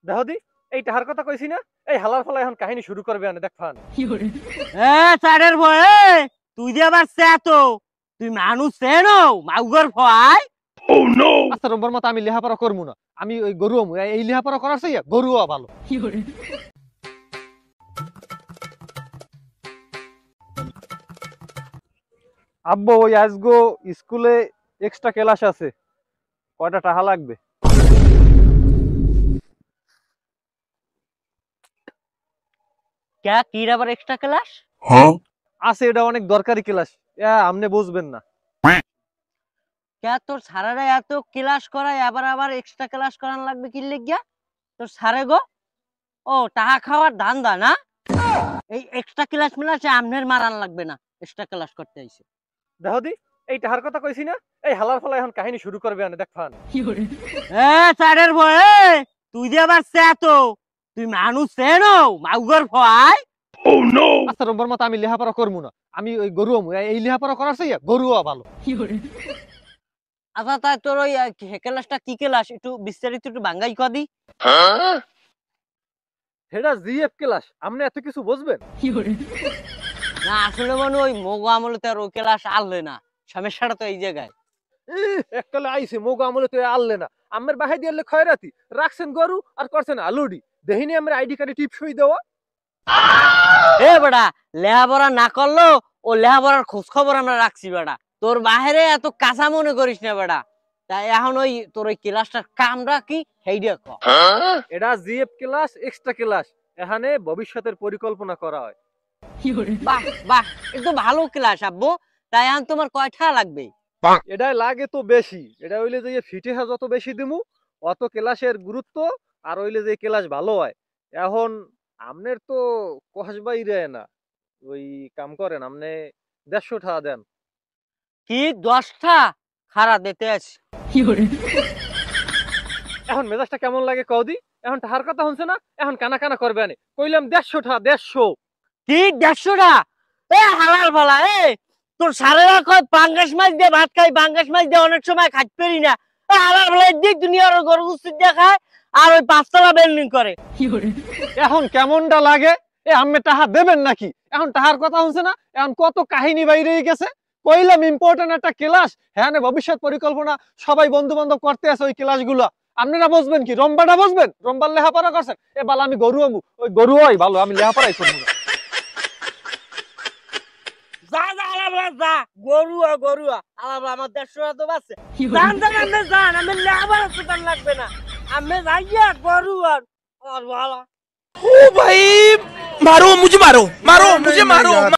দেখো দি এই টাহার কথা কইছি না, এই হালার ফলা এখন কাহিনী শুরু করবে আনে দেখফান। চারের ভয়ে তুই যে আবার তো তুই মানুষ চেনো মাউগর ভয়। আচ্ছা রম্বর মতো আমি লেহাপড়া করবো না, আমি ওই গরু এই লেহাপড়া করার চাই গরুও ভালো। আব্বু ওই আজগো স্কুলে এক্সট্রা ক্লাস আছে, কয়টা টাকা লাগবে? কি আবার এক্সট্রা ক্লাস আছে, এটা অনেক দরকারি ক্লাস, আপনি বুঝবেন না। তোর সারারা এত ক্লাস করায় আবার আবার এক্সট্রা ক্লাস করান লাগবে কি লিখিয়া তোর সারে গো? ও টাকা খাওয়ার ধান্দা না? এই এক্সট্রা ক্লাস মিলাছে আমনের মারান লাগবে না, এক্সট্রা ক্লাস করতে আইছে। দেখো দি এই টাহার কথা কইছি না, এই হালার ফলা এখন কাহিনী শুরু করবে আনে দেখফান। চারের ভয়ে তুই যে আবার তো তুই মানুষ চেনো মাউগর ভয়। আচ্ছা রম্বর মতো আমি লেহাপড়া করবো না, আমি ওই গরু এই লেহাপড়া করার চাই গরুও ভালো। আচ্ছা তাই তোর ওই ক্লাসটা কি ক্লাস একটু বিস্তারিত একটু বাঙ্গাই কদি। সেটা জিএফ ক্লাস, আপনি এত কিছু বুঝবেন না? আসলে মনে ওই মগো আমলে তো আর ওই ক্লাস আনলে না, সমস্যাটা তো এই জায়গায়। এককালে আইছে মোগো আমলে তো আনলে না, আমের বাহাই দিয়ে খয়রাতি রাখছেন গরু আর করছেন আলুডি, দেখিনি আমার আইডি কার্ডে টিপসই দেওয়া। বেটা লেহাপড়া না করলো ও লেহাপড়ার খোঁজ খবর আমরা রাখছি বেটা, তোর বাহিরে এত কাঁচা মনে করিস না বেটা। তাই এখন ওই তোর ওই ক্লাসটার কামটা কি সেই দেখো। এটা জিএফ ক্লাস এক্সট্রা ক্লাস, এখানে ভবিষ্যতের পরিকল্পনা করা হয়। বাহ বাহ, একটু ভালো ক্লাস আব্বু। তাই এখন তোমার কয়টা লাগবে? এটা লাগে তো বেশি, এটা হইলে যে ফিটে যত বেশি দিমু অত ক্লাসের গুরুত্ব, আর হইলে যে ক্লাস ভালো হয়। এখন আমনের তো কসবাই রে না, ওই কাম করেন আপনি 150 টাকা দেন। কি 10টা খারা দিতে আছে? এখন মেজাজটা কেমন লাগে কদি? এখন টাকার কথা হচ্ছে না, এখন কানা কানা করবে আনে, কইলাম 150 টাকা 150। কি 150টা? হালাল ভালা তোর সারেরা কয় পাঙ্গাস মাছ দিয়ে ভাত খাই, পাঙ্গাস মাছ দিয়ে অনেক সময় খাইতে পারি না। হালাল ভালা দিক দুনিয়ার গরু গুস্তি দিয়ে খায় আর ওই 5তলা বিল্ডিং করে। এখন কেমনটা লাগে? আমি টাকা দেবেন নাকি? এখন টাকার কথা হচ্ছে না, এখন কত কাহিনী বাইরে গেছে। কইলাম ইম্পর্টেন্ট একটা ক্লাস, হ্যাঁ ভবিষ্যৎ পরিকল্পনা সবাই বন্ধু বান্ধব করতে আছে ওই ক্লাস গুলা। আপনারা বুঝবেন কি? রম্বাটা বুঝবেন? রম্বার লেহাপড়া করছেন? বাল আমি গরু আমু, ওই গরু হয় ভালো, আমি লেহাপড়াই করবো না। যা যা আলাদা যা, গরুয়া গরুয়া আলাদা আমার 150 তো বাঁচছে। জান জান আমি জান, আমি লেবার সুতান লাগবে না, আমি যাইয়া গরুয়া আর ভালো। ओ भाई मारो मुझे मारो मारो मुझे मारो।